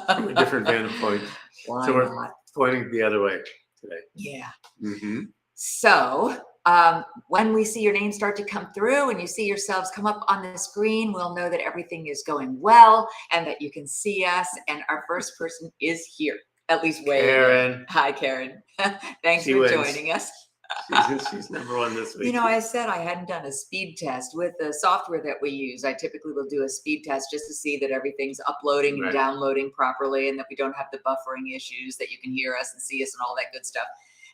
from a different vantage point. Why So we're not? pointing the other way today. Yeah. Mm-hmm. So when we see your name start to come through and you see yourselves come up on the screen, we'll know that everything is going well and that you can see us. And our first person is here, at least Karen. Hi, Karen. Thanks She for wins. joining us. She's number one this week. You know, I said I hadn't done a speed test with the software that we use. I typically will do a speed test just to see that everything's uploading and Right. downloading properly and that we don't have the buffering issues, that you can hear us and see us and all that good stuff.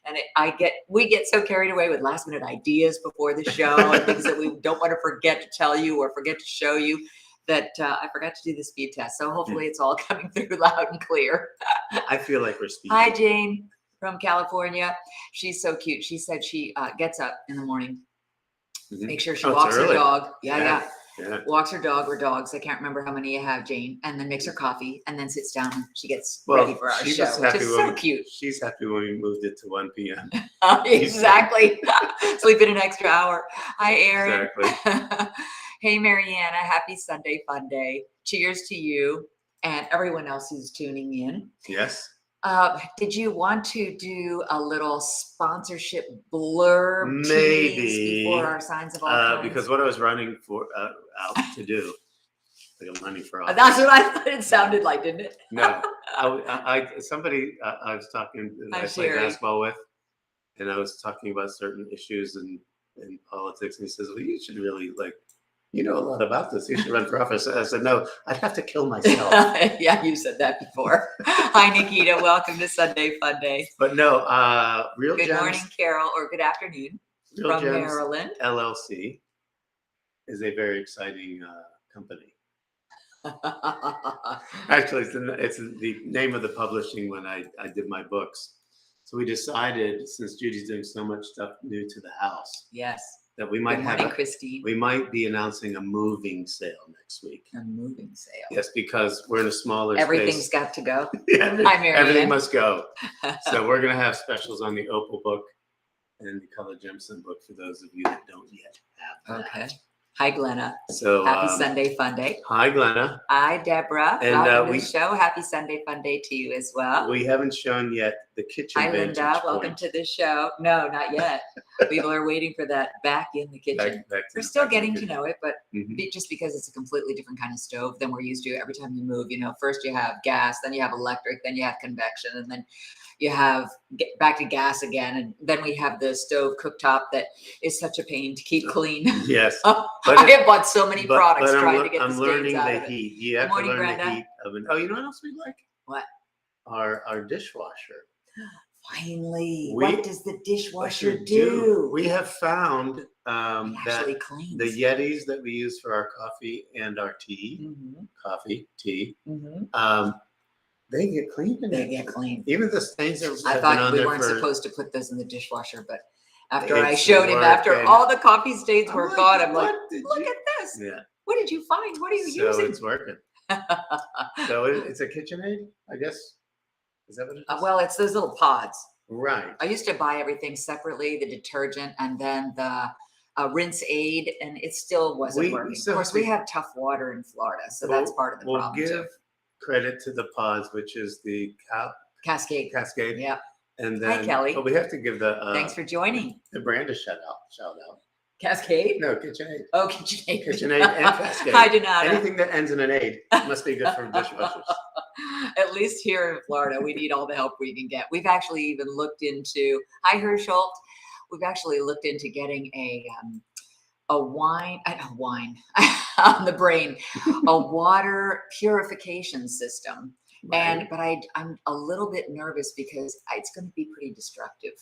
And we get so carried away with last minute ideas before the show and things that we don't want to forget to tell you or forget to show you that I forgot to do the speed test. So hopefully it's all coming through loud and clear. I feel like we're speaking. Hi, Jane from California. She's so cute. She said she gets up in the morning, make sure she walks her dog. Yeah. Walks her dog or dogs. I can't remember how many you have, Jane. And then makes her coffee and then sits down and she gets ready for our show, which is so cute. She's happy when we moved it to 1 p.m. Exactly. Sleeping an extra hour. Hi, Erin. Exactly. Hey, Mariana. Happy Sunday Funday. Cheers to you and everyone else who's tuning in. Yes. Did you want to do a little sponsorship blurb maybe before our signs of all kinds? Because what I was running for out to do, like I'm running for office. That's what I thought it sounded like, didn't it? No, somebody I was talking that I played basketball with, and I was talking about certain issues in politics, and he says, "Well, you should really you know a lot about this. You should run for office." I said, "No, I'd have to kill myself." Yeah, you said that before. Hi, Nikita. Welcome to Sunday Funday. But no, Real Good Gems, morning, Carol, or good afternoon Real from Gems Maryland. LLC is a very exciting company. Actually, it's the name of the publishing when I did my books. So we decided, since Judy's doing so much stuff new to the house, yes, that we might Christine. We might be announcing a moving sale next week. A moving sale. Yes, because we're in a smaller Everything's space. got to go. Yeah, Hi, Marianne. everything must go. So we're going to have specials on the Opal book and the Color Gemstone book for those of you that don't yet have that. Okay. Hi, Glenna. So happy Sunday Funday. Hi, Glenna. Hi, Deborah. And welcome to the show. Happy Sunday Funday to you as well. We haven't shown yet the kitchen. Hi, Linda. Welcome to the show. No, not yet. People are waiting for that back in the kitchen. We're still getting to know it, but just because it's a completely different kind of stove than we're used to. Every time you move, first you have gas, then you have electric, then you have convection, and then you have back to gas again, and then we have the stove cooktop that is such a pain to keep clean. Yes, I have bought so many products trying to get the stains out of it. I'm learning the heat. You have to learn the heat of it. Oh, you know what else we like? What? Our dishwasher. Finally, what does the dishwasher do? We have found that cleans. the Yetis that we use for our coffee and our tea, they get clean. They get clean. Even the stains that I thought we weren't supposed to put those in the dishwasher, but after I showed him, after all the coffee stains were gone, I'm like, look at this. Yeah. What did you find? What are you using? So it's working. So it's a KitchenAid, I guess. Is that what it is? Well, it's those little pods. Right. I used to buy everything separately, the detergent and then the rinse aid, and it still wasn't working. Of course, we have tough water in Florida, so that's part of the problem. We'll give credit to the pods, which is the Cascade. Yeah. And then, hi, Kelly. But we have to give the thanks for joining. The brand a shout out. Cascade? No, KitchenAid. Oh, KitchenAid. KitchenAid and Cascade. Hi, Donata. Anything that ends in an aid must be good for dishwashers. At least here in Florida, we need all the help we can get. We've actually even looked into, hi, Herschel. We've actually looked into getting a wine on the brain, a water purification system. Right. But I'm a little bit nervous because it's going to be pretty destructive.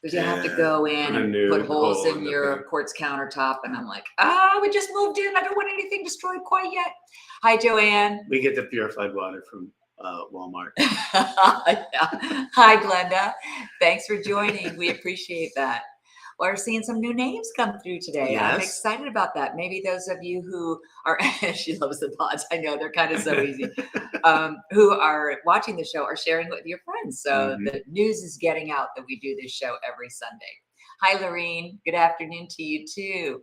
Because you have to go in and put holes in your quartz countertop. And I'm like, we just moved in. I don't want anything destroyed quite yet. Hi, Joanne. We get the purified water from Walmart. Hi, Glenda. Thanks for joining. We appreciate that. We're seeing some new names come through today. Yes. I'm excited about that. Maybe those of you who are, she loves the pods. I know they're kind of so easy. Who are watching the show are sharing it with your friends. So the news is getting out that we do this show every Sunday. Hi, Lorene. Good afternoon to you too.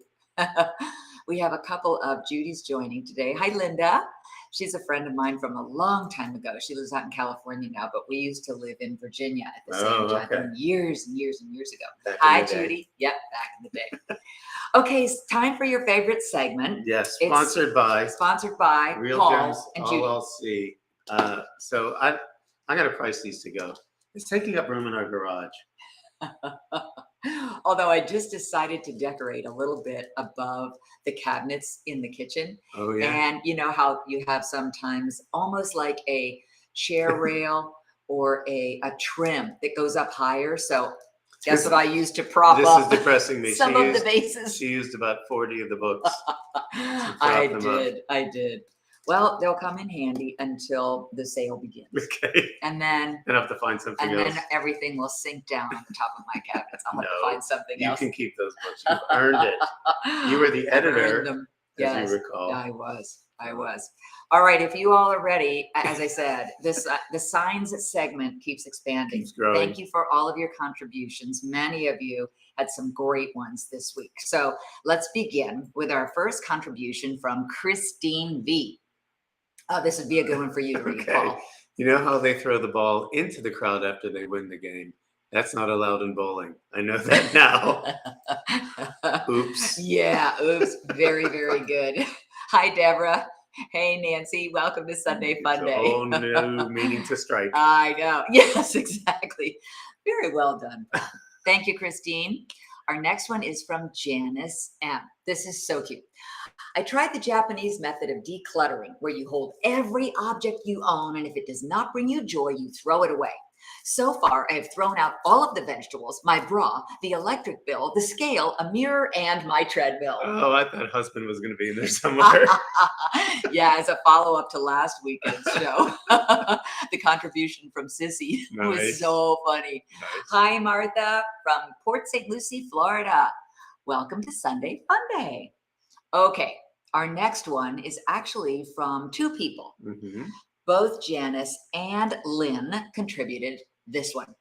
We have a couple of Judy's joining today. Hi, Linda. She's a friend of mine from a long time ago. She lives out in California now, but we used to live in Virginia at the same time years and years and years ago. Hi, Judy. Yep, back in the day. Okay, it's time for your favorite segment. Yes, sponsored by Real Paul Gems and Judy. LLC. So I got to price these to go. It's taking up room in our garage. Although I just decided to decorate a little bit above the cabinets in the kitchen. Oh yeah. And you know how you have sometimes almost like a chair rail or a trim that goes up higher. So guess what I used to prop up? This is depressing me. Some of the bases. She used about 40 of the books. I did. Well, they'll come in handy until the sale begins. Okay. And then I have to find something else. And then everything will sink down on the top of my cabinets. I'll have to find something else. You can keep those books. You've earned it. You were the editor, as you recall. I was. All right, if you all are ready, as I said, the signs segment keeps expanding. Keeps growing. Thank you for all of your contributions. Many of you had some great ones this week. So let's begin with our first contribution from Christine V. Oh, this would be a good one for you to read, Paul. You know how they throw the ball into the crowd after they win the game? That's not allowed in bowling. I know that now. Oops. Yeah, oops. Very, very good. Hi, Deborah. Hey, Nancy. Welcome to Sunday Funday. Oh, no meaning to strike. I know. Yes, exactly. Very well done. Thank you, Christine. Our next one is from Janice M. This is so cute. I tried the Japanese method of decluttering, where you hold every object you own, and if it does not bring you joy, you throw it away. So far, I have thrown out all of the vegetables, my bra, the electric bill, the scale, a mirror, and my treadmill. Oh, I thought husband was going to be in there somewhere. Yeah, as a follow-up to last weekend's show. The contribution from Sissy was so funny. Nice. Hi, Martha from Port St. Lucie, Florida. Welcome to Sunday Funday. Okay, our next one is actually from two people. Mm-hmm. Both Janice and Lynn contributed this one.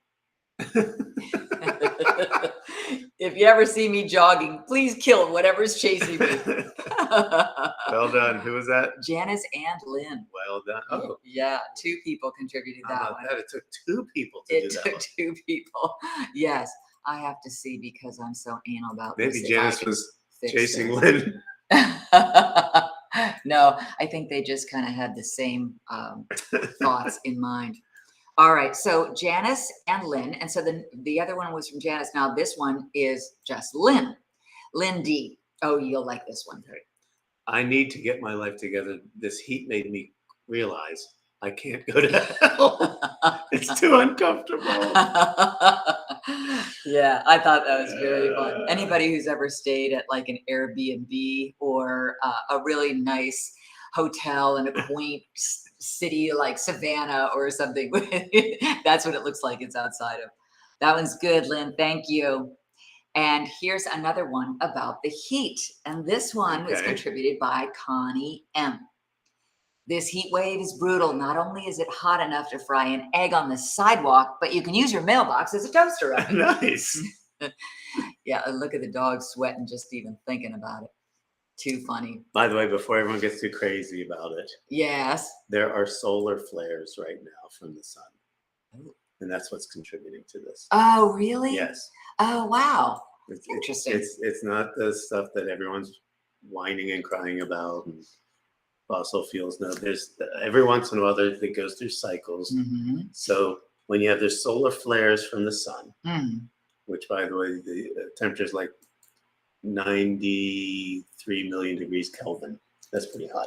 If you ever see me jogging, please kill whatever's chasing me. Well done. Who was that? Janice and Lynn. Well done. Oh. Yeah, two people contributed that one. It took two people to do that. It took two people. Yes, I have to see because I'm so anal about this. Maybe Janice was chasing Lynn. No, I think they just kind of had the same thoughts in mind. All right, so Janice and Lynn, and so the other one was from Janice. Now this one is just Lynn. Lynn D. Oh, you'll like this one. I need to get my life together. This heat made me realize I can't go to hell. It's too uncomfortable. Yeah, I thought that was very fun. Anybody who's ever stayed at like an Airbnb or a really nice hotel in a quaint city like Savannah or something, that's what it looks like it's outside of. That one's good, Lynn. Thank you. And here's another one about the heat. And this one was contributed by Connie M. This heat wave is brutal. Not only is it hot enough to fry an egg on the sidewalk, but you can use your mailbox as a toaster oven. Nice. Yeah, look at the dog sweating just even thinking about it. Too funny. By the way, before everyone gets too crazy about it. Yes. There are solar flares right now from the sun. Oh. And that's what's contributing to this. Oh, really? Yes. Oh, wow. Interesting. It's not the stuff that everyone's whining and crying about. And fossil fuels. No, there's every once in a while it goes through cycles. Mm-hmm. So when you have the solar flares from the sun, which by the way, the temperature is like 93 million degrees Kelvin. That's pretty hot.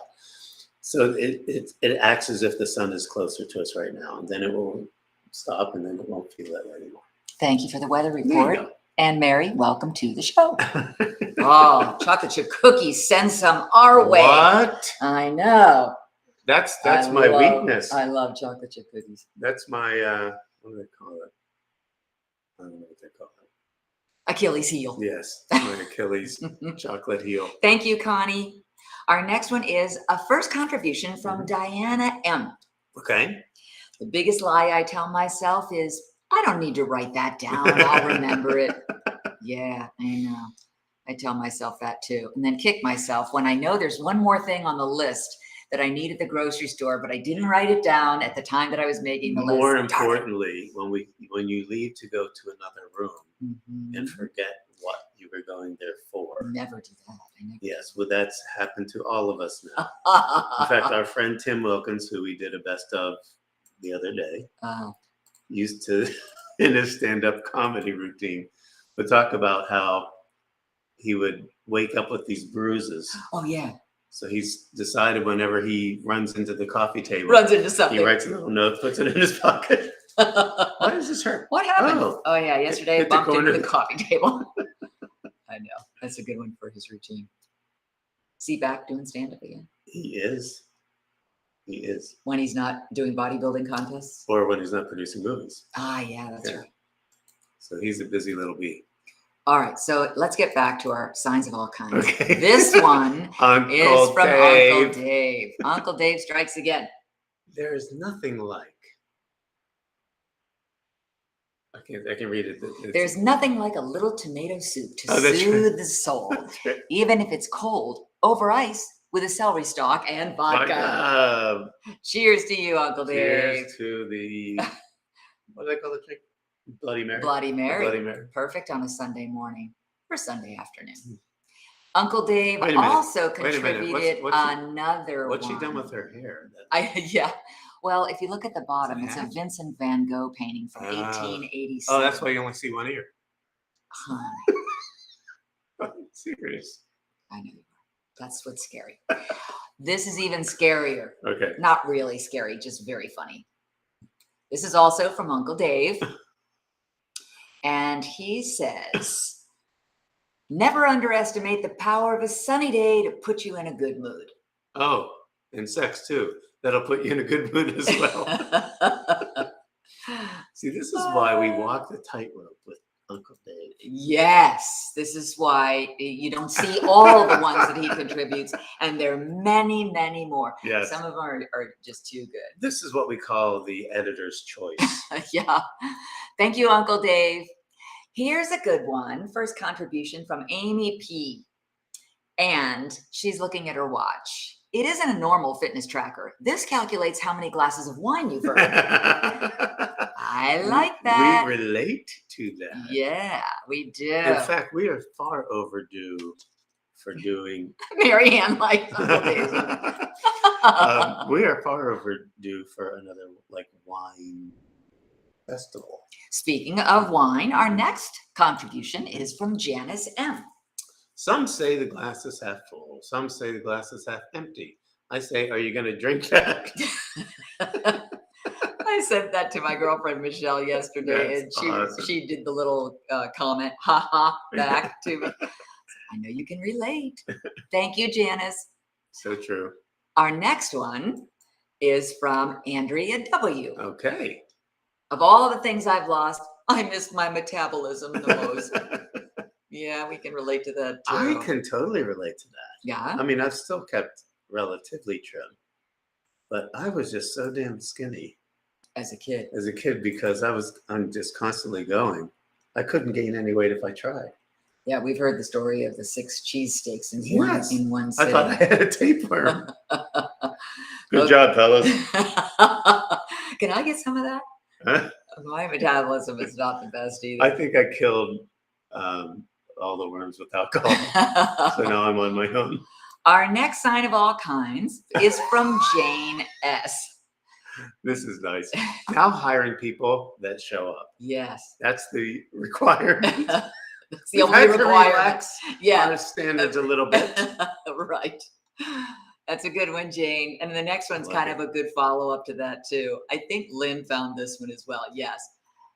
So it acts as if the sun is closer to us right now, and then it will stop, and then it won't feel that way anymore. Thank you for the weather report. And Mary, welcome to the show. Oh, chocolate chip cookies. Send some our way. What? I know. That's my weakness. I love chocolate chip cookies. That's my, what do they call it? I don't know what they call it. Achilles heel. Yes, my Achilles chocolate heel. Thank you, Connie. Our next one is a first contribution from Diana M. Okay. The biggest lie I tell myself is, I don't need to write that down. I'll remember it. Yeah, I know. I tell myself that too. And then kick myself when I know there's one more thing on the list that I need at the grocery store, but I didn't write it down at the time that I was making the list. More importantly, when you leave to go to another room and forget what you were going there for. Never do that. Yes, well, that's happened to all of us now. In fact, our friend Tim Wilkins, who we did a best of the other day, used to, in his stand-up comedy routine, would talk about how he would wake up with these bruises. Oh, yeah. So he's decided whenever he runs into the coffee table, runs into something, he writes a little note, puts it in his pocket. Why does this hurt? What happened? Oh yeah, yesterday I bumped into the coffee table. I know. That's a good one for his routine. Is he back doing stand-up again? He is. He is. When he's not doing bodybuilding contests? Or when he's not producing movies. Ah, yeah, that's right. So he's a busy little bee. All right, so let's get back to our signs of all kinds. Okay. This one is from Uncle Dave. Uncle Dave strikes again. There is nothing like. I can read it. There's nothing like a little tomato soup to soothe the soul, even if it's cold, over ice with a celery stalk and vodka. Cheers to you, Uncle Dave. Cheers to the, what do they call the drink? Bloody Mary. Bloody Mary. Bloody Mary. Perfect on a Sunday morning or Sunday afternoon. Uncle Dave also contributed another one. What's she done with her hair? Yeah. Well, if you look at the bottom, it's a Vincent van Gogh painting from 1886. Oh, that's why you only see one ear. I'm serious. I know you are. That's what's scary. This is even scarier. Okay. Not really scary, just very funny. This is also from Uncle Dave. And he says, never underestimate the power of a sunny day to put you in a good mood. Oh, and sex too. That'll put you in a good mood as well. See, this is why we walk the tightrope with Uncle Dave. Yes, this is why you don't see all the ones that he contributes, and there are many, many more. Yes. Some of them are just too good. This is what we call the editor's choice. Yeah. Thank you, Uncle Dave. Here's a good one. First contribution from Amy P. And she's looking at her watch. It isn't a normal fitness tracker. This calculates how many glasses of wine you've earned. I like that. We relate to that. Yeah, we do. In fact, we are far overdue for doing. Mary Ann likes Uncle Dave. We are far overdue for another wine festival. Speaking of wine, our next contribution is from Janice M. Some say the glass is half full. Some say the glass is half empty. I say, are you going to drink that? I sent that to my girlfriend Michelle yesterday, and she did the little comment, ha ha, back to me. I know you can relate. Thank you, Janice. So true. Our next one is from Andrea W. Okay. Of all the things I've lost, I miss my metabolism the most. Yeah, we can relate to that too. I can totally relate to that. Yeah. I mean, I've still kept relatively trim, but I was just so damn skinny as a kid. Because I'm just constantly going. I couldn't gain any weight if I tried. Yeah, we've heard the story of the 6 cheesesteaks in one I sitting. thought I had a tapeworm. Good job, fellas. Can I get some of that? Huh? My metabolism is not the best either. I think I killed all the worms with alcohol. So now I'm on my own. Our next sign of all kinds is from Jane S. This is nice. Now hiring people that show up. Yes. That's the requirement. That's the only requirement. Yeah. Our standards a little bit. Right. That's a good one, Jane. And the next one's kind of a good follow-up to that, too. I think Lynn found this one as well. Yes.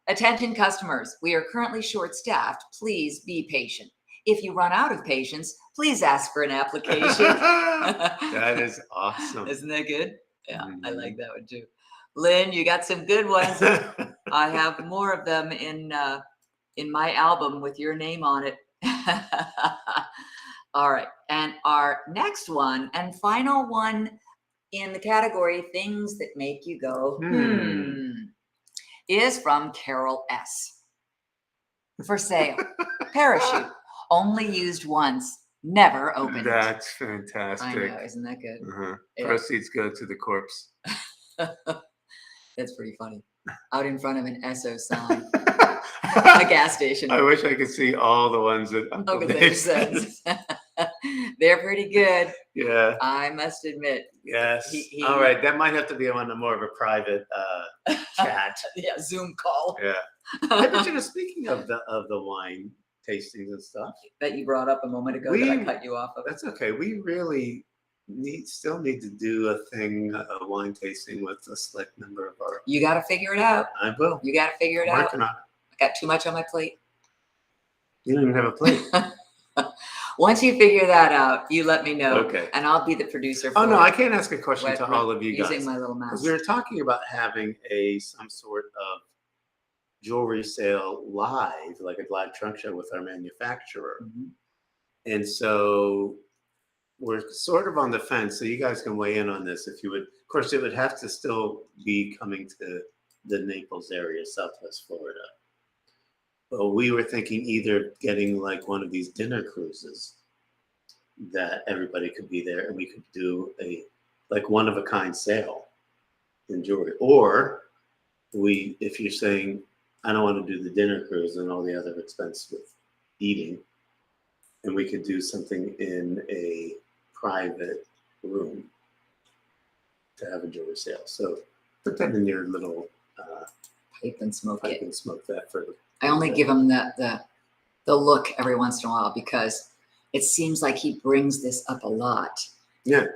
Attention customers, we are currently short-staffed. Please be patient. If you run out of patience, please ask for an application. That is awesome. Isn't that good? Yeah, I like that one, too. Lynn, you got some good ones. I have more of them in my album with your name on it. All right. And our next one and final one in the category things that make you go, is from Carol S. For sale. Parachute. Only used once. never opened. That's fantastic. I know, isn't that good? Yeah. Proceeds go to the corpse. That's pretty funny. Out in front of an Esso sign, a gas station. I wish I could see all the ones that Uncle Dave sends. They're pretty good. Yeah. I must admit. Yes. All right. That might have to be on more of a private chat. Yeah, Zoom call. Yeah. But speaking of the wine tastings and stuff that you brought up a moment ago that I cut you off of. That's okay. We really still need to do a thing, a wine tasting with a select number of our. You got to figure it out. I will. You got to figure it out. Working on it. I got too much on my plate. You don't even have a plate. Once you figure that out, you let me know. Okay. And I'll be the producer. Oh no, I can't ask a question to all of you guys. Using my little mouse. Because we were talking about having some sort of jewelry sale live, like a live trunk show with our manufacturer. Mm-hmm. And so we're sort of on the fence. So you guys can weigh in on this if you would. Of course, it would have to still be coming to the Naples area, Southwest Florida. But we were thinking either getting like one of these dinner cruises that everybody could be there and we could do a like one of a kind sale in jewelry. Or if you're saying, I don't want to do the dinner cruise and all the other expense with eating, and we could do something in a private room to have a jewelry sale. So put that in your little pipe and smoke it. And smoke that for. I only give him the look every once in a while because it seems like he brings this up a lot. Yeah,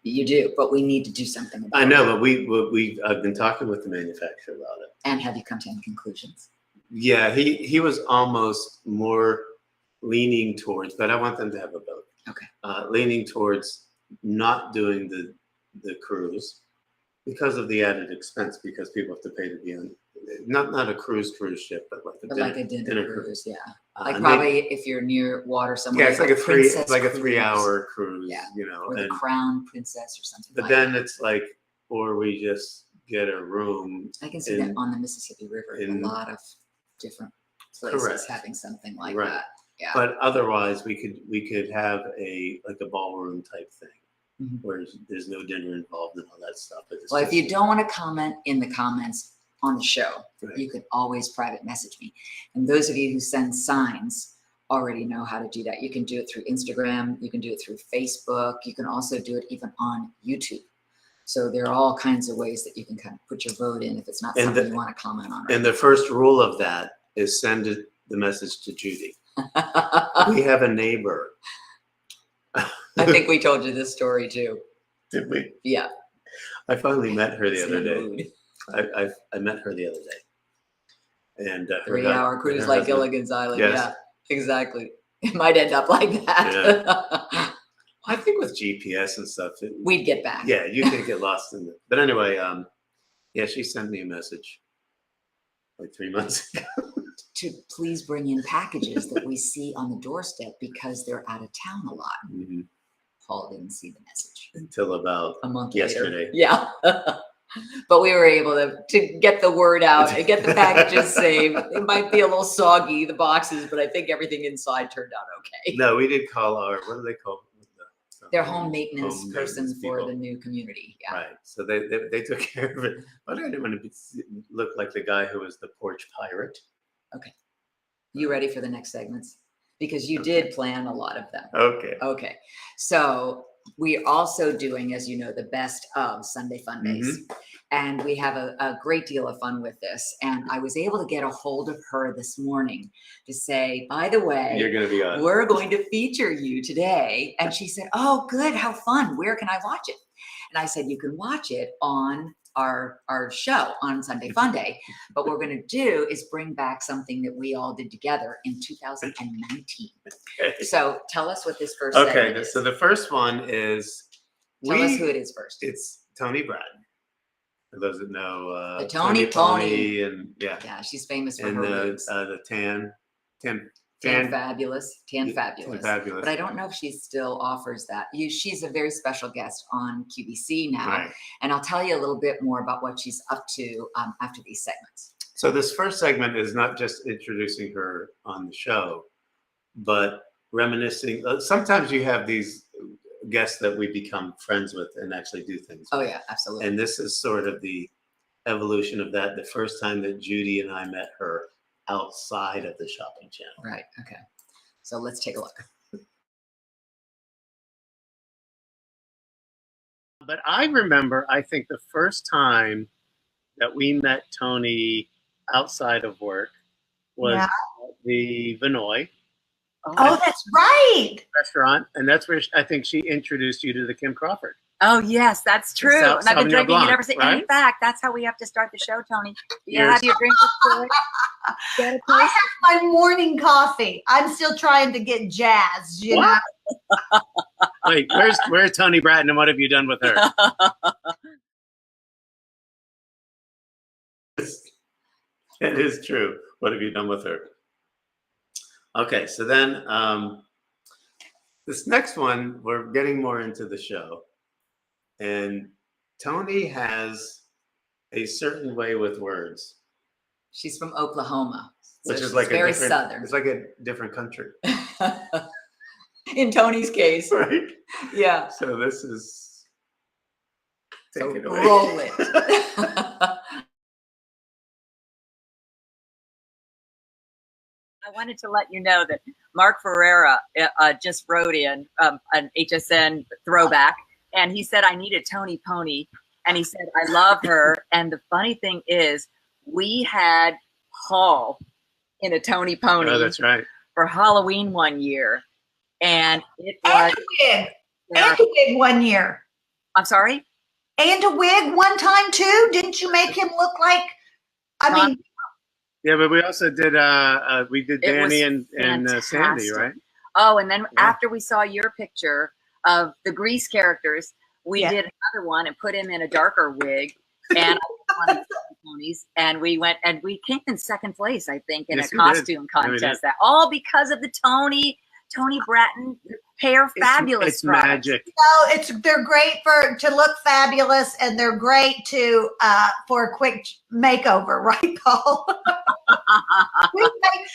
you do, but we need to do something about it. I know, but I've been talking with the manufacturer about it. And have you come to any conclusions? Yeah, he was almost more leaning towards, but I want them to have a vote. Okay. Leaning towards not doing the cruise because of the added expense, because people have to pay to be on not a cruise ship, but like a dinner cruise. Yeah. Like probably if you're near water somewhere. Yeah, it's like a 3-hour cruise. Yeah. Or the Crown Princess or something. But then it's like, or we just get a room. I can see that on the Mississippi River. A lot of different places having something like that. Yeah. But otherwise, we could have a ballroom type thing. Mm-hmm. Where there's no dinner involved and all that stuff. Well, if you don't want to comment in the comments on the show, you could always private message me. And those of you who send signs already know how to do that. You can do it through Instagram. You can do it through Facebook. You can also do it even on YouTube. So there are all kinds of ways that you can kind of put your vote in if it's not something you want to comment on. And the first rule of that is send the message to Judy. We have a neighbor. I think we told you this story too. Did we? Yeah. I finally met her the other day. I met her the other day. And 3-hour cruise like Gilligan's Island. Yes. Yeah, exactly. It might end up like that. Yeah. I think with GPS and stuff, we'd get back. Yeah, you can get lost in it. But anyway, yeah, she sent me a message like 3 months ago. To please bring in packages that we see on the doorstep because they're out of town a lot. Mm-hmm. Paul didn't see the message until about a month yesterday. Later. Yeah. But we were able to get the word out and get the packages saved. It might be a little soggy, the boxes, but I think everything inside turned out okay. No, we did call what do they call their home maintenance person for the new community. Yeah. Right. So they took care of it. But I didn't want to look like the guy who was the porch pirate. Okay. You ready for the next segments? Because you did plan a lot of them. Okay. Okay. So we're also doing, as you know, the best of Sunday Fundays. Mm-hmm. And we have a great deal of fun with this. And I was able to get a hold of her this morning to say, by the way, you're going to be on. We're going to feature you today. And she said, oh, good. How fun. Where can I watch it? And I said, you can watch it on our show on Sunday Funday. But what we're going to do is bring back something that we all did together in 2019. Okay. So tell us what this first segment is. So the first one is... Tell us who it is first. It's Tony Brad. For those that know... the Tony Pony. And yeah, she's famous for and her roots. The Tan Fabulous. Tan Fabulous. Fabulous. But I don't know if she still offers that. She's a very special guest on QVC now. Right. And I'll tell you a little bit more about what she's up to after these segments. So this first segment is not just introducing her on the show, but reminiscing. Sometimes you have these guests that we become friends with and actually do things. Oh yeah, absolutely. And this is sort of the evolution of that. The first time that Judy and I met her outside of the shopping channel. Right. Okay. So let's take a look. But I remember, I think the first time that we met Tony outside of work was Yeah. the Vinoy Oh, that's right. restaurant, and that's where I think she introduced you to the Kim Crawford. Oh yes, that's true. And I've been Sauvignon drinking Blanc, it ever since. right? In fact, that's how we have to start the show, Tony. You Yours. have your drink before. Get a I taste. have my morning coffee. I'm still trying to get jazzed, you know. Wait, where's Tony Bratton, and what have you done with her? It is true. What have you done with her? Okay, so then this next one, we're getting more into the show. And Tony has a certain way with words. She's from Oklahoma, so Which is like very a different, southern. It's like a different country. In Tony's case, Right? yeah. So this is, take So it away. roll it. I wanted to let you know that Mark Ferreira just wrote in an HSN throwback, and he said, I need a Tony Pony. And he said, I love her. And the funny thing is, we had Hall in a Tony Pony Oh, that's right. for Halloween one year. And it And was, a wig. And a wig one year. I'm sorry? And a wig one time too. Didn't you make him look like, I mean, Yeah, but we also did we did It was Danny and Sandy, fantastic. right? Oh, and then Yeah. after we saw your picture of the Grease characters, we Yeah. did another one and put him in a darker wig. And I wanted the ponies, and we went and we came in second place, I think, in Yes, a we did. costume Yeah, we contest. That all because of the Tony Bratton hair fabulous. It's products. magic. they're great to look fabulous, and they're great to for a quick makeover, right, Paul?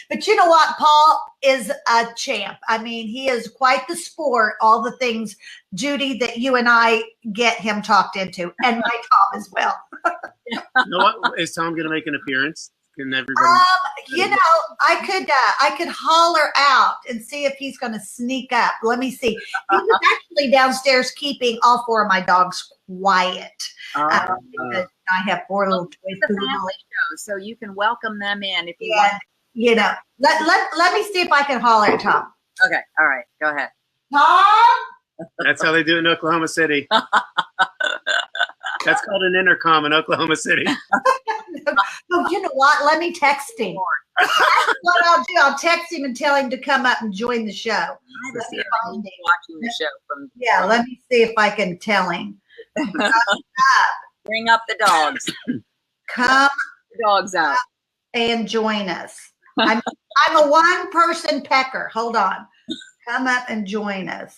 But you know what? Paul is a champ. I mean, he is quite the sport. All the things, Judy, that you and I get him talked into, and my Tom as well. You know what? Is Tom going to make an appearance? Can everybody? You know, I could holler out and see if he's going to sneak up. Let me see. He was actually downstairs keeping all four of my dogs quiet. Because I have four little toys. It's a family show, so you can welcome them in if you Yeah, want. you know, let me see if I can holler at Tom. Okay, all right, go ahead. Tom? That's how they do it in Oklahoma City. That's called an intercom in Oklahoma City. Oh, you know what? Let me text him. What I'll do, I'll text him and tell him to come up and join the show. Let me find him. Watching the show from Let me see if I can tell him. bring up the dogs. Come The dogs out. and join us. I'm a one-person pecker. Hold on. Come up and join us.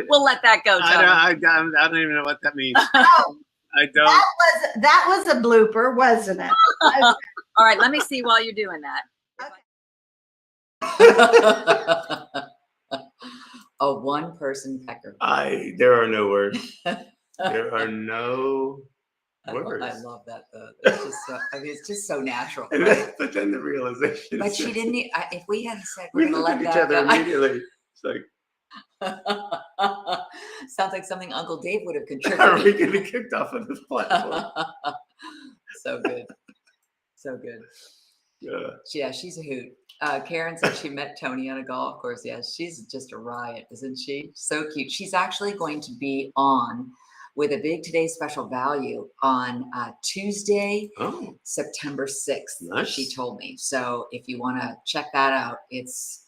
We'll let that go, Tony. I don't even know what that means. Oh, I don't. that was a blooper, wasn't it? All right, let me see while you're doing that. A one-person pecker. There are no words. There are no words. I love that though. It's just so, I mean, it's just so natural. And Right? then, but then the realization. But is she that didn't. If we had said We we're gonna look let at each that other go, immediately. It's like, sounds like something Uncle Dave would have are we contributed. going to be kicked off of this platform? So good, so good. Yeah, she's a hoot. Karen said she met Tony on a golf course. Yeah, she's just a riot, isn't she? So cute. She's actually going to be on with a big Today Special Value on Tuesday, Oh, September 6th. Nice. She told me. So if you want to check that out, it's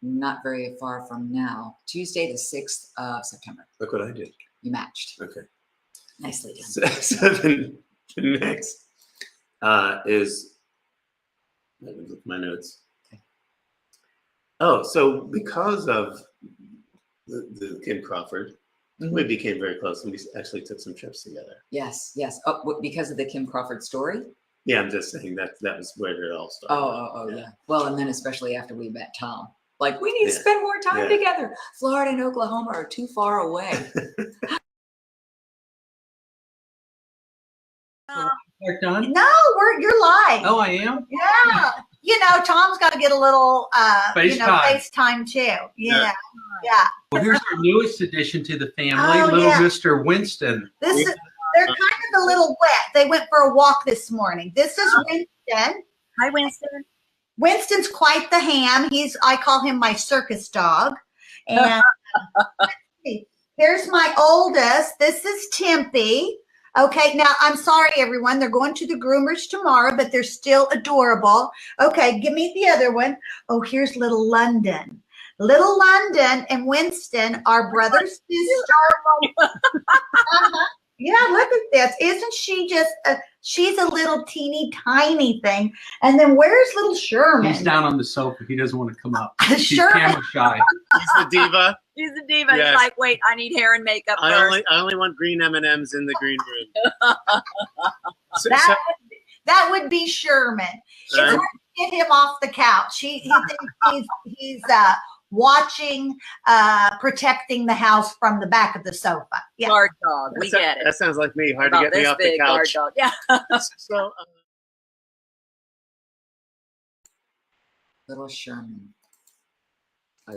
not very far from now. Tuesday, the 6th of September. look what I did. You matched. Okay. Nicely done. So the next is, let me look at my notes. Okay. Oh, so because of the Kim Crawford, we became very close, and we actually took some trips together. Yes, yes. Oh, because of the Kim Crawford story? Yeah, I'm just saying that was where it all started. Oh, yeah. Well, and then especially after we met Tom. Like, we need to spend more time together. Florida and Oklahoma are too far away. We're done? No, you're live. Oh, I am? Yeah. You know, Tom's got to get a little, FaceTime too. Yeah. Well, here's our newest addition to the family, little Mr. Winston. They're kind of a little wet. They went for a walk this morning. This is Winston. Hi, Winston. Winston's quite the ham. I call him my circus dog. And here's my oldest. This is Tempe. Okay, now I'm sorry, everyone. They're going to the groomers tomorrow, but they're still adorable. Okay, give me the other one. Oh, here's little London. Little London and Winston are brother sister. Yeah, look at this. Isn't she just she's a little teeny tiny thing. And then where's little Sherman? He's down on the sofa. He doesn't want to come up. He's Sherman. camera shy. He's the diva. She's a diva. Yes. He's like, wait, I need hair and makeup first. I only want green M&Ms in the green room. That would be Sherman. It's hard to get him off the couch. He thinks he's watching, protecting the house from the back of the sofa. Yeah. Guard dog. We get it. That sounds like me. Hard to get me off the couch. Guard dog. Yeah. So, Little Sherman. I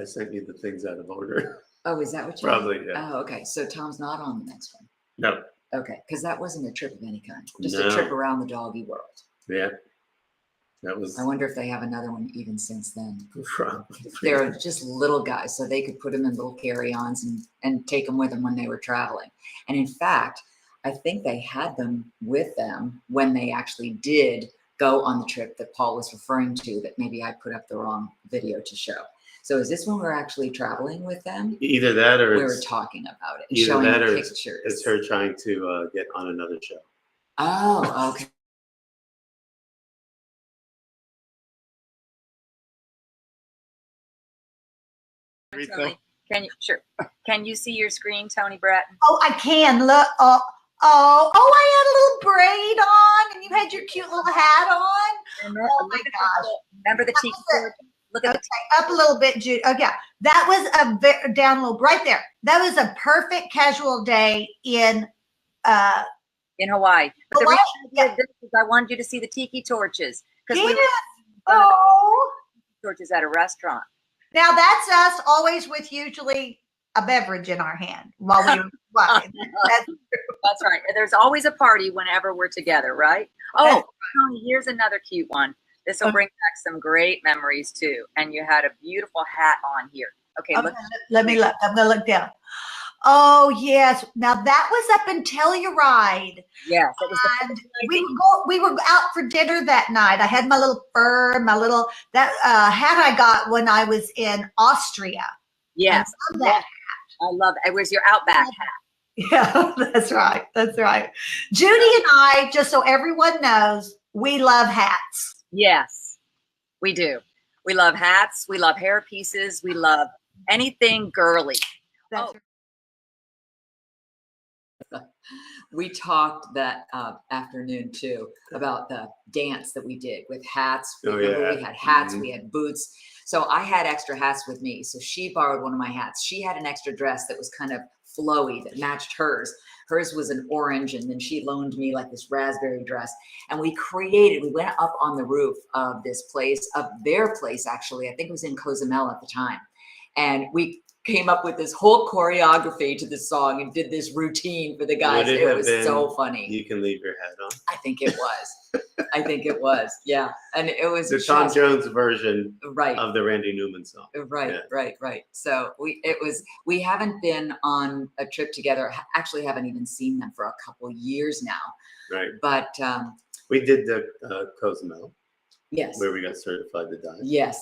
sent you the things out of order. Oh, is that what you Probably, mean? yeah. Oh, okay. So Tom's not on the next one. No. Okay, because that wasn't a trip of any kind. Just a No. trip around the doggy world. Yeah. That was I wonder if they have another one even since then. probably. They're just little guys, so they could put them in little carry-ons and take them with them when they were traveling. And in fact, I think they had them with them when they actually did go on the trip that Paul was referring to, that maybe I put up the wrong video to show. So is this when we're actually traveling with them? Either that or We were it's, talking about it, either showing that or pictures. it's her trying to get on another show. Oh, okay. Tony, can you see your screen, Tony Bratton? Oh, I can. Look. I had a little braid on, and you had your cute little hat on. Oh my gosh. Remember the tiki torch? Look at Up a little bit, Judy. Oh yeah, that was down a little right there. That was a perfect casual day in Hawaii. But the Hawaii, reason I did this is I wanted you to see the tiki torches. Because we torches at a restaurant. Now that's us always with usually a beverage in our hand while we were flying. That's right. There's always a party whenever we're together, right? Oh, Tony, here's another cute one. This will bring back some great memories too. And you had a beautiful hat on here. Okay, look. Let me look. I'm gonna look down. Oh yes. Now that was up in Telluride. Yes, it was and we were out for dinner that night. I had my little fur, my little hat I got when I was in Austria. Yes. I love that hat. I love it. It was your Outback hat. Yeah, that's right. That's right. Judy and I, just so everyone knows, we love hats. Yes, we do. We love hats. We love hair pieces. We love anything girly. That's We talked that afternoon too about the dance that we did with hats. Oh, yeah. We had hats, we had boots. So I had extra hats with me. So she borrowed one of my hats. She had an extra dress that was kind of flowy that matched hers. Hers was an orange, and then she loaned me like this raspberry dress. And we went up on the roof of this place, of their place actually. I think it was in Cozumel at the time. And we came up with this whole choreography to the song and did this routine for the guys. It was so funny. You can leave your hat on. I think it was. I think it was. Yeah. And it was the Tom Jones version right of the Randy Newman song. Right, yeah. right. So we haven't been on a trip together. Actually haven't even seen them for a couple years now. Right. But we did the Cozumel. Yes. Where we got certified to dive. Yes.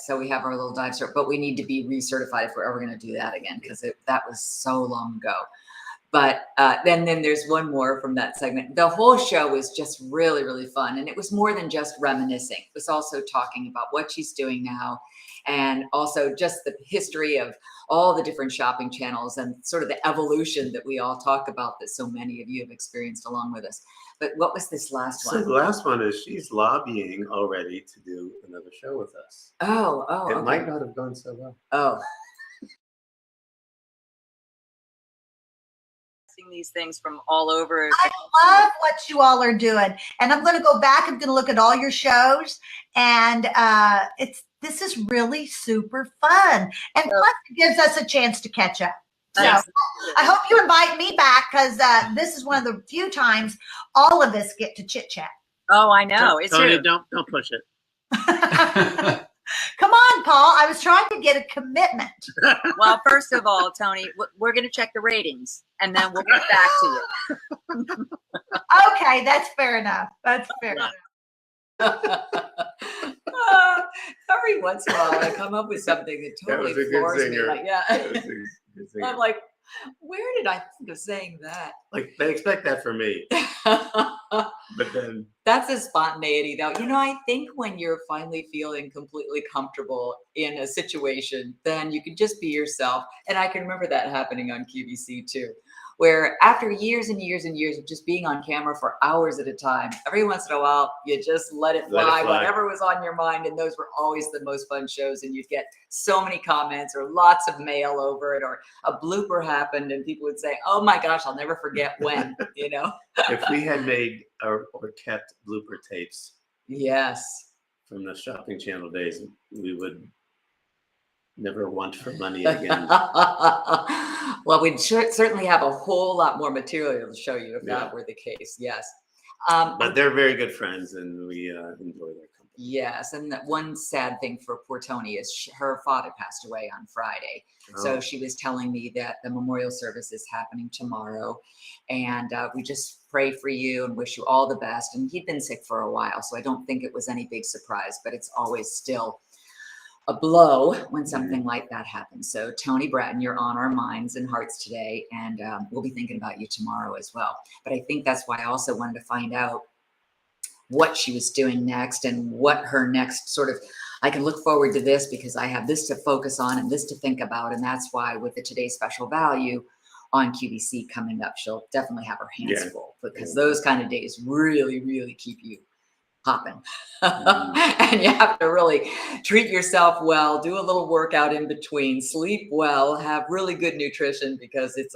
So we have our little dive cert, but we need to be recertified if we're ever going to do that again, because that was so long ago. But then there's one more from that segment. The whole show was just really, really fun. And it was more than just reminiscing. It was also talking about what she's doing now, and also just the history of all the different shopping channels and sort of the evolution that we all talk about that so many of you have experienced along with us. But what was this last So one? the last one is she's lobbying already to do another show with us. Oh, It okay. might not have gone so well. Oh, Seeing these things from all over. I love what you all are doing, and I'm going to go back. I'm going to look at all your shows, and this is really super fun, and plus it gives us a chance to catch up. So Yes. I hope you invite me back, because this is one of the few times all of us get to chit chat. Oh, I know. It's Tony, true. don't push it. Come on, Paul. I was trying to get a commitment. Well, first of all, Tony, we're going to check the ratings, and then we'll get back to you. Okay, that's fair enough. That's fair enough. every once in a while I come up with something that totally was a good floors me. singer. Like, yeah. That was a good singer. I'm like, where did I think of saying that? Like they expect that from me, but then That's a spontaneity, though. You know, I think when you're finally feeling completely comfortable in a situation, then you can just be yourself. And I can remember that happening on QVC too, where after years and years and years of just being on camera for hours at a time, every once in a while, you just let it fly, whatever was on your mind. And those were always the most fun shows. And you'd get so many comments or lots of mail over it, or a blooper happened and people would say, oh my gosh, I'll never forget when, you know? if we had made or kept blooper tapes Yes. from the Shopping Channel days, we would never want for money again. Well, we'd certainly have a whole lot more material to show you if Yeah. that were the case. Yes. But they're very good friends, and we enjoy their company. Yes. And that one sad thing for poor Tony is her father passed away on Friday. So she was telling me that the memorial service is happening tomorrow. And we just pray for you and wish you all the best. And he'd been sick for a while, so I don't think it was any big surprise, but it's always still a blow when something like that happens. So Tony Bratton, you're on our minds and hearts today, and we'll be thinking about you tomorrow as well. But I think that's why I also wanted to find out what she was doing next and what her next sort of, I can look forward to this because I have this to focus on and this to think about. And that's why with the Today's Special Value on QVC coming up, she'll definitely have her hands full, because those kind of days really, really keep you hopping. And you have to really treat yourself well, do a little workout in between, sleep well, have really good nutrition, because it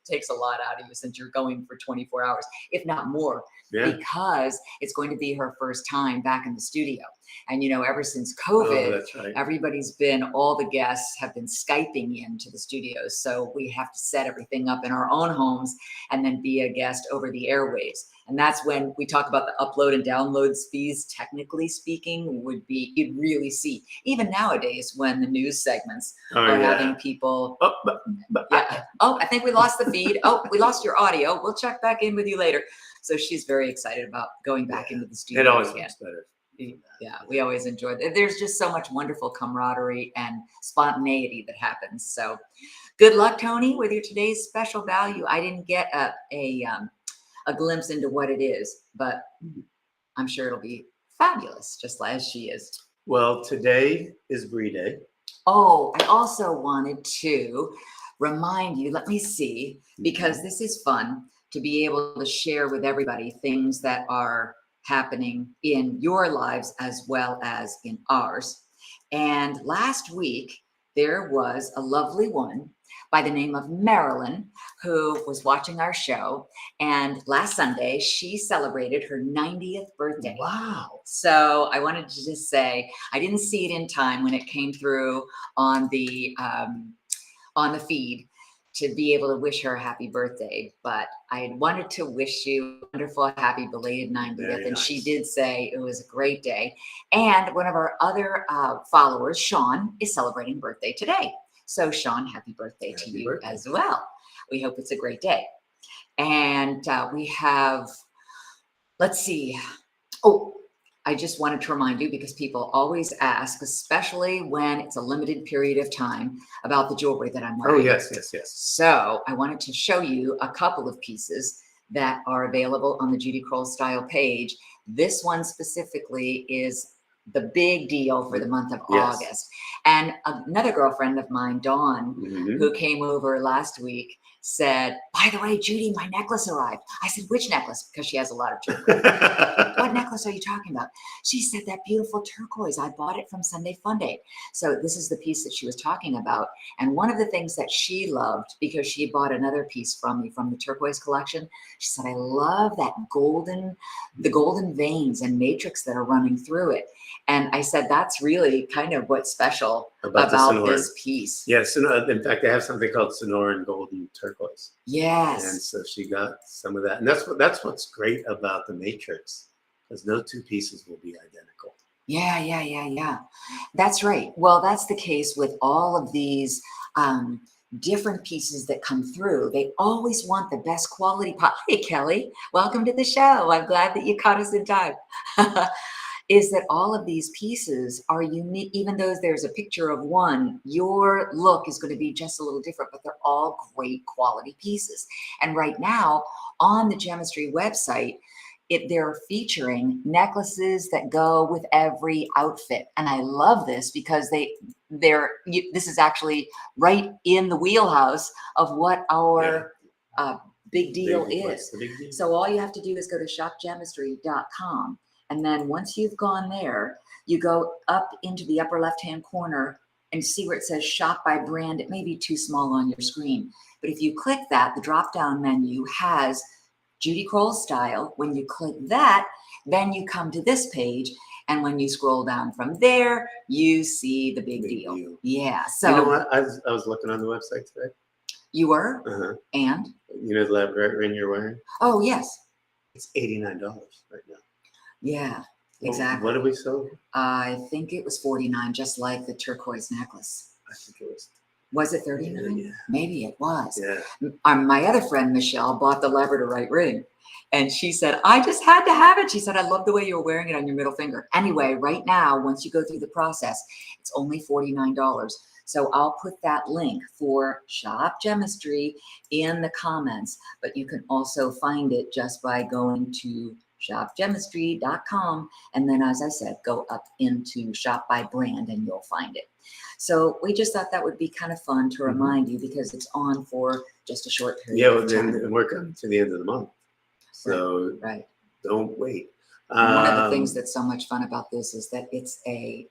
takes a lot out of you since you're going for 24 hours, if not more, because it's going to be her first time back in the studio. And, you know, ever since COVID, all the guests have been Skyping into the studios. So we have to set everything up in our own homes and then be a guest over the airwaves. And that's when we talk about the upload and download speeds, technically speaking, would be, you'd really see, even nowadays when the news segments are having people. I think we lost the feed. Oh, we lost your audio. We'll check back in with you later. So she's very excited about going back into the studio. It always gets better. Yeah, we always enjoy it. There's just so much wonderful camaraderie and spontaneity that happens. So good luck, Tony, with your today's special value. I didn't get a glimpse into what it is, but I'm sure it'll be fabulous, just as she is. Well, today is Brie Day. Oh, I also wanted to remind you, let me see, because this is fun to be able to share with everybody things that are happening in your lives as well as in ours. And last week, there was a lovely one by the name of Marilyn, who was watching our show. And last Sunday, she celebrated her 90th birthday. Wow. So I wanted to just say, I didn't see it in time when it came through on the feed to be able to wish her a happy birthday. But I wanted to wish you a wonderful, happy belated 90th. Very and nice. she did say it was a great day. And one of our other followers, Sean, is celebrating birthday today. So Sean, happy birthday to you as well. We hope it's a great day. And we have, let's see. Oh, I just wanted to remind you, because people always ask, especially when it's a limited period of time, about the jewelry that I'm wearing. Oh, yes. So I wanted to show you a couple of pieces that are available on the Judy Kroll Style page. This one specifically is the big deal for the month of August. And another girlfriend of mine, Dawn, who came over last week, said, by the way, Judy, my necklace arrived. I said, which necklace? Because she has a lot of jewelry. What necklace are you talking about? She said, that beautiful turquoise. I bought it from Sunday Funday. So this is the piece that she was talking about. And one of the things that she loved, because she bought another piece from me from the turquoise collection, she said, I love that the golden veins and matrix that are running through it. And I said, that's really kind of what's special about this piece. Yes, in fact, they have something called Sonoran Golden Turquoise. Yes. And so she got some of that. And that's what's great about the matrix, because no two pieces will be identical. Yeah. That's right. Well, that's the case with all of these different pieces that come through. They always want the best quality pot. Hey, Kelly, welcome to the show. I'm glad that you caught us in time. Is that all of these pieces are unique, even though there's a picture of one, your look is going to be just a little different, but they're all great quality pieces. And right now on the Gemistry website, they're featuring necklaces that go with every outfit. And I love this because this is actually right in the wheelhouse of what our big deal is. The big deal. So all you have to do is go to shopgemistry.com. And then once you've gone there, you go up into the upper left-hand corner and see where it says shop by brand. It may be too small on your screen, but if you click that, the drop-down menu has Judy Kroll style. When you click that, then you come to this page. And when you scroll down from there, you see the big deal. Yeah. So you know what? I was looking on the website today. You were? Uh-huh. And? You know the labrador ring you're wearing? Oh, yes. It's $89 right now. Yeah, exactly. What did we sell? I think it was $49, just like the turquoise necklace. I think it was. Was it $39? Yeah. Maybe it was. Yeah. My other friend, Michelle, bought the labradorite ring. And she said, I just had to have it. She said, I love the way you were wearing it on your middle finger. Anyway, right now, once you go through the process, it's only $49. So I'll put that link for Shop Gemistry in the comments, but you can also find it just by going to shopgemistry.com. And then, as I said, go up into shop by brand and you'll find it. So we just thought that would be kind of fun to remind you because it's on for just a short period of time. And we're coming to the end of the month. So right. Don't wait. One of the things that's so much fun about this is that it's a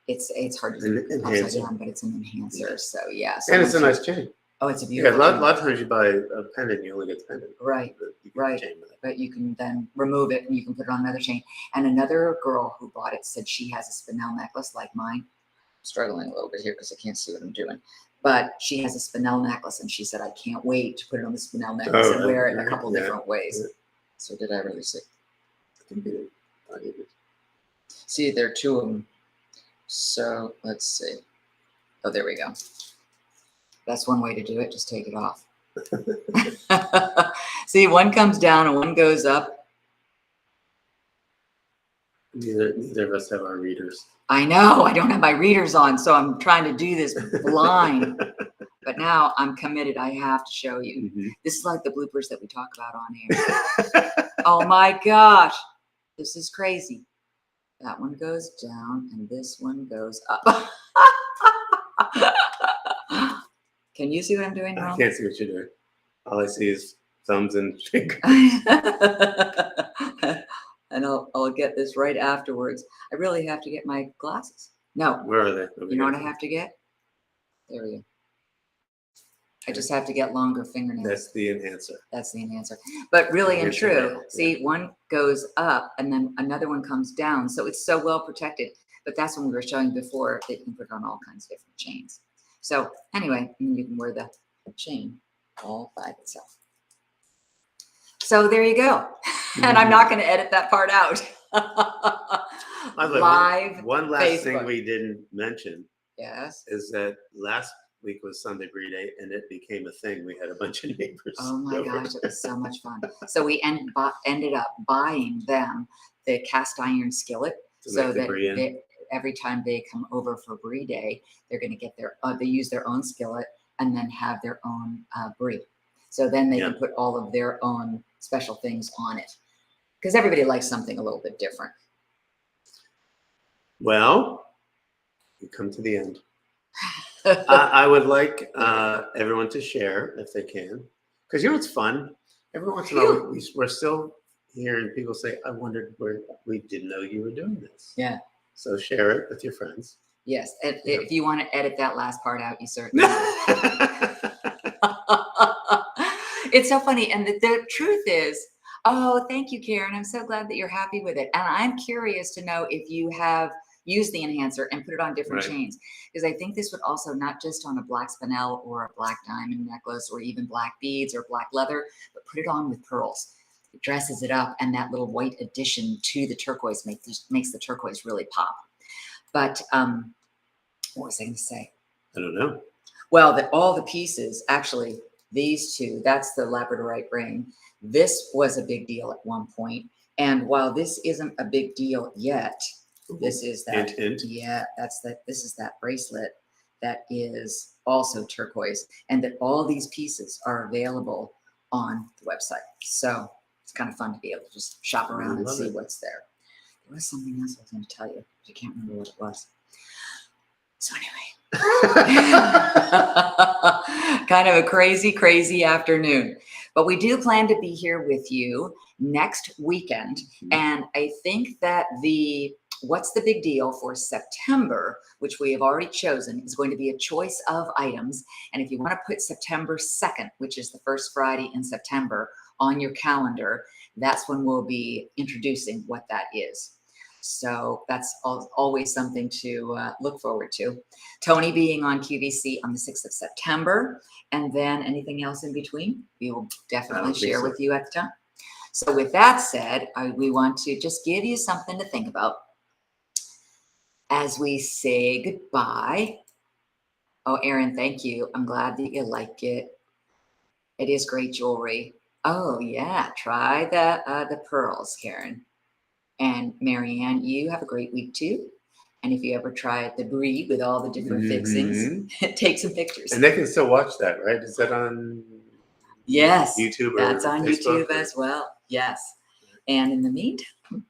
it's hard to do upside down, but it's an enhancer. So yeah. So and it's a nice chain. Oh, it's a beautiful chain. chain. A lot of times you buy a pendant, you only get the pendant. Right. Right. But you can then remove it and you can put it on another chain. And another girl who bought it said she has a spinel necklace like mine. I'm struggling a little bit here because I can't see what I'm doing. But she has a spinel necklace and she said, I can't wait to put it on the spinel necklace and wear it in a couple different ways. Yeah. So did I really see? I think you did. See, there are two of them. So let's see. Oh, there we go. That's one way to do it. Just take it off. See, one comes down and one goes up. Neither of us have our readers. I know. I don't have my readers on, so I'm trying to do this blind. But now I'm committed. I have to show you. This is like the bloopers that we talk about on air. Oh my gosh. This is crazy. That one goes down and this one goes up. Can you see what I'm doing wrong? I can't see what you're doing. All I see is thumbs and fingers. And I'll get this right afterwards. I really have to get my glasses. No. Where are they? You know what I have to get? There we go. I just have to get longer fingernails. That's the enhancer. That's the enhancer. But really and true, see, one goes up and then another one comes down. So it's so well protected. But that's when we were showing before that you can put on all kinds of different chains. So anyway, you can wear the chain all by itself. So there you go. And I'm not going to edit that part out. Live one last Facebook. thing we didn't mention. Yes. Is that last week was Sunday Brie Day and it became a thing. We had a bunch of neighbors. Oh my gosh, it was so much fun. So we ended up buying them the cast iron skillet so that every time they come over for Brie Day, they're going to get they use their own skillet and then have their own brie. So then they can put all of their own special things on it because everybody likes something a little bit different. Well, we come to the end. I would like everyone to share if they can, because you know it's fun. Every once in a while, we're still hearing people say, "I wondered where we didn't know you were doing this." Yeah. So share it with your friends. Yes. And if you want to edit that last part out, you certainly It's so funny. And the truth is, oh, thank you, Karen. I'm so glad that you're happy with it. And I'm curious to know if you have used the enhancer and put it on different chains. Because I think this would also not just on a black spinel or a black diamond necklace or even black beads or black leather, but put it on with pearls. It dresses it up, and that little white addition to the turquoise makes the turquoise really pop. But what was I going to say? I don't know. Well, all the pieces, actually, these two, that's the labradorite ring. This was a big deal at one point. And while this isn't a big deal yet, this is that. Hint. Yeah, this is that bracelet that is also turquoise, and that all these pieces are available on the website. So it's kind of fun to be able to just shop around and see what's there. There was something else I was going to tell you, but I can't remember what it was. So anyway, kind of a crazy afternoon, but we do plan to be here with you next weekend. And I think that what's the big deal for September, which we have already chosen, is going to be a choice of items. And if you want to put September 2nd, which is the first Friday in September, on your calendar, that's when we'll be introducing what that is. So that's always something to look forward to. Tony being on QVC on the 6th of September, and then anything else in between, we will definitely share with you at the time. So with that said, we want to just give you something to think about as we say goodbye. Oh, Erin, thank you. I'm glad that you like it. It is great jewelry. Oh yeah, try the pearls, Karen. And Marianne, you have a great week too. And if you ever try the brie with all the different fixings, take some pictures. And they can still watch that, right? Is that on YouTube? Or that's on Facebook YouTube as well. Yes. And in the meantime,